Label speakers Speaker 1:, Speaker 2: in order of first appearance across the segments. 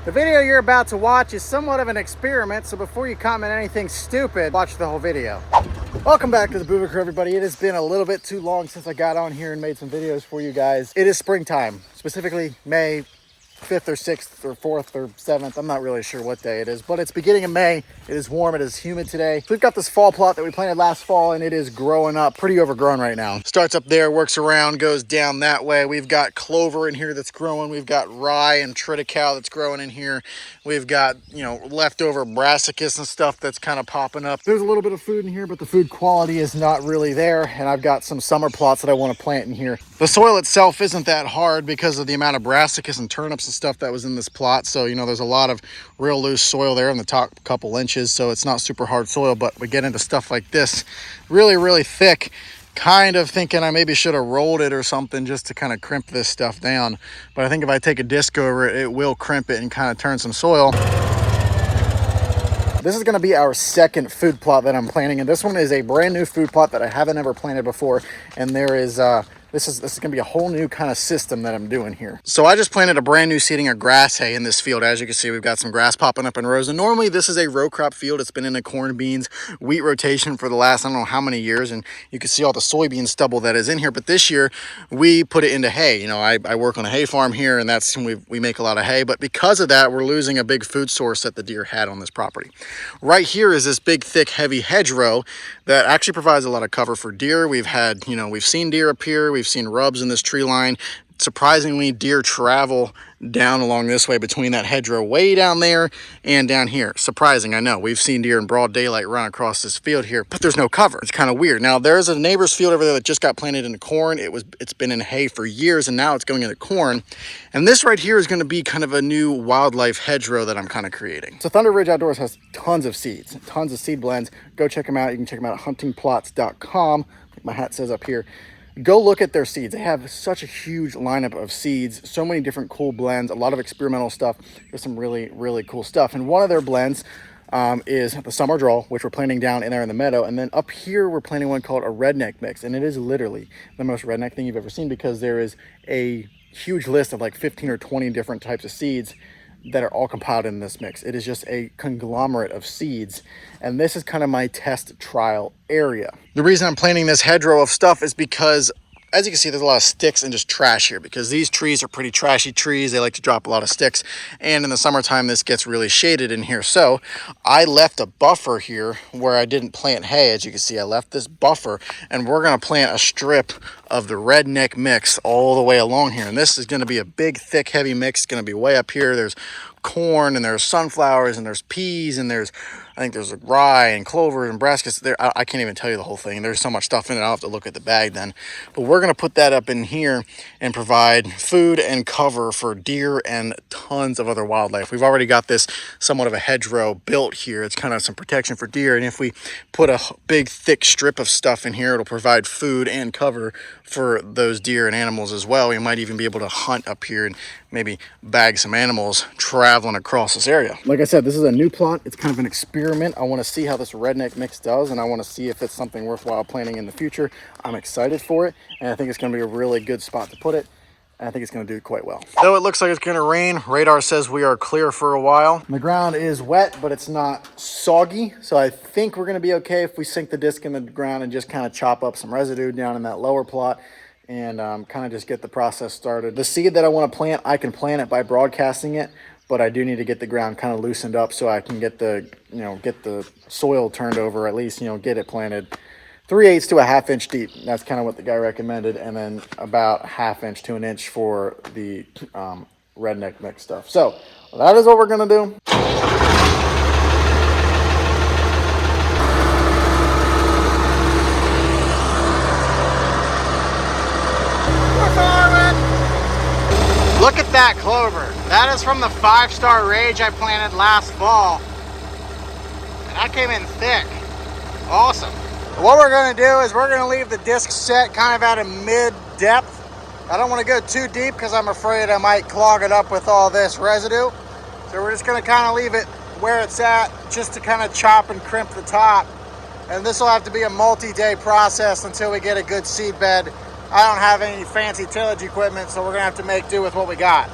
Speaker 1: The video you're about to watch is somewhat of an experiment, so before you comment anything stupid, watch the whole video. Welcome back to the Boober Crew, everybody. It has been a little bit too long since I got on here and made some videos for you guys. It is springtime, specifically May 5th or 6th or 4th or 7th. I'm not really sure what day it is, but it's beginning of May. It is warm, it is humid today. So we've got this fall plot that we planted last fall, and it is growing up, pretty overgrown right now. Starts up there, works around, goes down that way. We've got clover in here that's growing. We've got rye and triticale that's growing in here. We've got, you know, leftover brassicas and stuff that's kind of popping up. There's a little bit of food in here, but the food quality is not really there. And I've got some summer plots that I want to plant in here. The soil itself isn't that hard because of the amount of brassicas and turnips and stuff that was in this plot. So, you know, there's a lot of real loose soil there in the top couple inches. So it's not super hard soil, but we get into stuff like this, really thick. Kind of thinking I maybe should have rolled it or something just to kind of crimp this stuff down. But I think if I take a disc over it, it will crimp it and kind of turn some soil. This is going to be our second food plot that I'm planting, and this one is a brand new food plot that I haven't ever planted before. And there is this is going to be a whole new kind of system that I'm doing here. So I just planted a brand new seeding of grass hay in this field. As you can see, we've got some grass popping up in rows. And normally this is a row crop field. It's been in a corn, beans, wheat rotation for the last, I don't know how many years. And you can see all the soybean stubble that is in here. But this year we put it into hay. You know, I work on a hay farm here, and that's we make a lot of hay. But because of that, we're losing a big food source that the deer had on this property. Right here is this big, thick, heavy hedgerow that actually provides a lot of cover for deer. We've had, you know, we've seen deer appear. We've seen rubs in this tree line. Surprisingly, deer travel down along this way between that hedgerow way down there and down here. Surprising, I know. We've seen deer in broad daylight run across this field here, but there's no cover. It's kind of weird. Now, there's a neighbor's field over there that just got planted into corn. It's been in hay for years, and now it's going into corn. And this right here is going to be kind of a new wildlife hedgerow that I'm kind of creating. So Thunder Ridge Outdoors has tons of seeds, tons of seed blends. Go check them out. You can check them out at huntingplots.com. Like my hat says up here. Go look at their seeds. They have such a huge lineup of seeds, so many different cool blends, a lot of experimental stuff. There's some really cool stuff. And one of their blends is the Summer Draw, which we're planting down in there in the meadow. And then up here, we're planting one called a Redneck mix. And it is literally the most redneck thing you've ever seen, because there is a huge list of like 15 or 20 different types of seeds that are all compiled in this mix. It is just a conglomerate of seeds, and this is kind of my test trial area. The reason I'm planting this hedgerow of stuff is because, as you can see, there's a lot of sticks and just trash here, because these trees are pretty trashy trees. They like to drop a lot of sticks, and in the summertime this gets really shaded in here. So I left a buffer here where I didn't plant hay. As you can see, I left this buffer, and we're going to plant a strip of the Redneck mix all the way along here. And this is going to be a big, thick, heavy mix. It's going to be way up here. There's corn, and there's sunflowers, and there's peas, and I think there's rye and clover and brassicas. There, I can't even tell you the whole thing. There's so much stuff in it, I'll have to look at the bag then. But we're going to put that up in here and provide food and cover for deer and tons of other wildlife. We've already got this somewhat of a hedgerow built here. It's kind of some protection for deer. And if we put a big, thick strip of stuff in here, it'll provide food and cover for those deer and animals as well. We might even be able to hunt up here and maybe bag some animals traveling across this area. Like I said, this is a new plot. It's kind of an experiment. I want to see how this Redneck mix does, and I want to see if it's something worthwhile planting in the future. I'm excited for it, and I think it's going to be a really good spot to put it. And I think it's going to do quite well. Though it looks like it's going to rain, radar says we are clear for a while. The ground is wet, but it's not soggy. So I think we're going to be okay if we sink the disc in the ground and just kind of chop up some residue down in that lower plot and kind of just get the process started. The seed that I want to plant, I can plant it by broadcasting it, but I do need to get the ground kind of loosened up so I can get the, you know, get the soil turned over, at least, you know, get it planted 3/8 to a 1/2 inch deep. That's kind of what the guy recommended. And then about 1/2 inch to 1 inch for the Redneck mix stuff. So that is what we're going to do. Look at that clover. That is from the 5-star Rage I planted last fall. And that came in thick. Awesome. What we're going to do is we're going to leave the disc set kind of at a mid-depth. I don't want to go too deep because I'm afraid I might clog it up with all this residue. So we're just going to kind of leave it where it's at, just to kind of chop and crimp the top. And this will have to be a multi-day process until we get a good seed bed. I don't have any fancy tillage equipment, so we're gonna have to make do with what we got.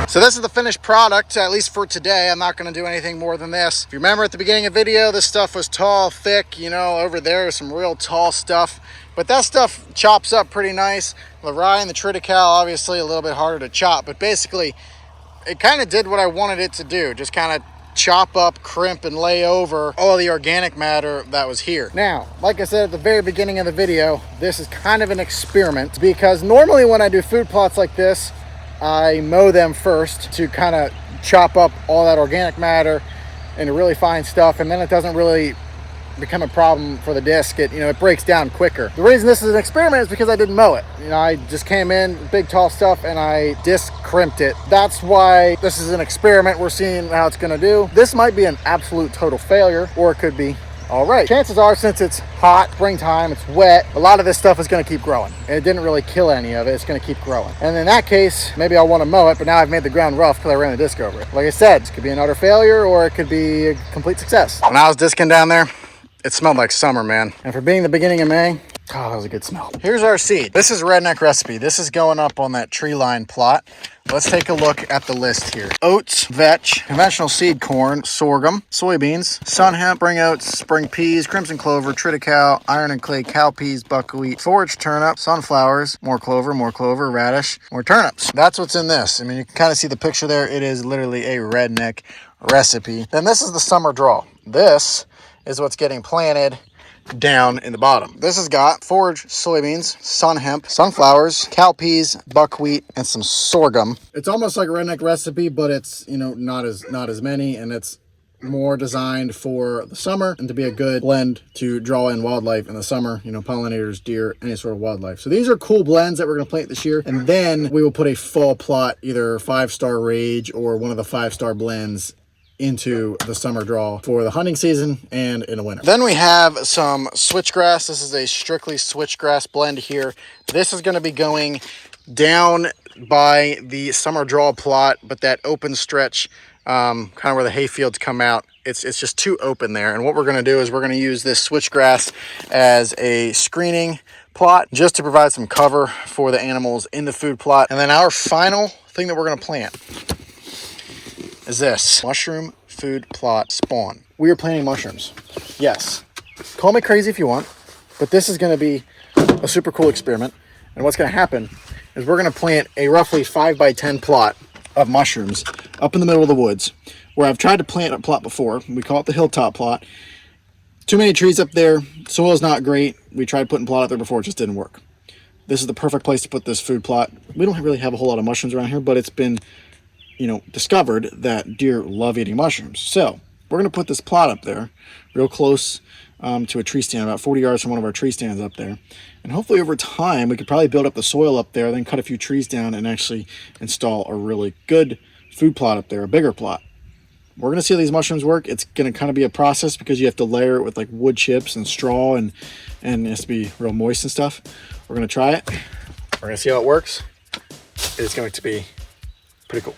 Speaker 1: So this is the finished product, at least for today. I'm not going to do anything more than this. If you remember at the beginning of the video, this stuff was tall, thick, you know, over there is some real tall stuff. But that stuff chops up pretty nice. The rye and the triticale, obviously a little bit harder to chop, but basically it kind of did what I wanted it to do. Just kind of chop up, crimp, and lay over all the organic matter that was here. Now, like I said at the very beginning of the video, this is kind of an experiment because normally when I do food plots like this, I mow them first to kind of chop up all that organic matter into really fine stuff, and then it doesn't really become a problem for the disc. It breaks down quicker. The reason this is an experiment is because I didn't mow it. I just came in, big tall stuff, and I disc crimped it. That's why this is an experiment. We're seeing how it's gonna do. This might be an absolute total failure, or it could be all right. Chances are, since it's hot, springtime, it's wet, a lot of this stuff is gonna keep growing. And it didn't really kill any of it, it's gonna keep growing. And in that case, maybe I'll wanna mow it, but now I've made the ground rough because I ran the disc over it. Like I said, this could be an utter failure, or it could be a complete success. When I was discing down there, it smelled like summer, man. And for being the beginning of May, oh, that was a good smell. Here's our seed. This is Redneck Recipe. This is going up on that tree line plot. Let's take a look at the list here. Oats, vetch, conventional seed corn, sorghum, soybeans, sun hemp, spring oats, spring peas, crimson clover, triticale, iron and clay, cowpeas, buckwheat, forage turnip, sunflowers, more clover, radish, more turnips. That's what's in this. You can kind of see the picture there. It is literally a Redneck Recipe. Then this is the summer draw. This is what's getting planted down in the bottom. This has got forage soybeans, sun hemp, sunflowers, cowpeas, buckwheat, and some sorghum. It's almost like a Redneck Recipe, but it's not as many, and it's more designed for the summer and to be a good blend to draw in wildlife in the summer, pollinators, deer, any sort of wildlife. So these are cool blends that we're going to plant this year, and then we will put a fall plot, either 5-star Rage or one of the 5-star blends, into the summer draw for the hunting season and in the winter. Then we have some switchgrass. This is a strictly switchgrass blend here. This is going to be going down by the summer draw plot, but that open stretch, kind of where the hay fields come out, it's just too open there. And what we're going to do is we're going to use this switchgrass as a screening plot just to provide some cover for the animals in the food plot. And then our final thing that we're going to plant is this mushroom food plot spawn. We are planting mushrooms. Yes. Call me crazy if you want, but this is going to be a super cool experiment. And what's going to happen is we're going to plant a roughly 5x10 plot of mushrooms up in the middle of the woods, where I've tried to plant a plot before. We call it the hilltop plot. Too many trees up there. Soil's not great. We tried putting plot up there before. It just didn't work. This is the perfect place to put this food plot. We don't really have a whole lot of mushrooms around here, but it's been discovered that deer love eating mushrooms. So we're going to put this plot up there real close to a tree stand, about 40 yards from one of our tree stands up there. And hopefully over time, we could probably build up the soil up there, then cut a few trees down and actually install a really good food plot up there, a bigger plot. We're going to see how these mushrooms work. It's going to kind of be a process because you have to layer it with like wood chips and straw, and it has to be real moist and stuff. We're going to try it. We're going to see how it works. It's going to be pretty cool.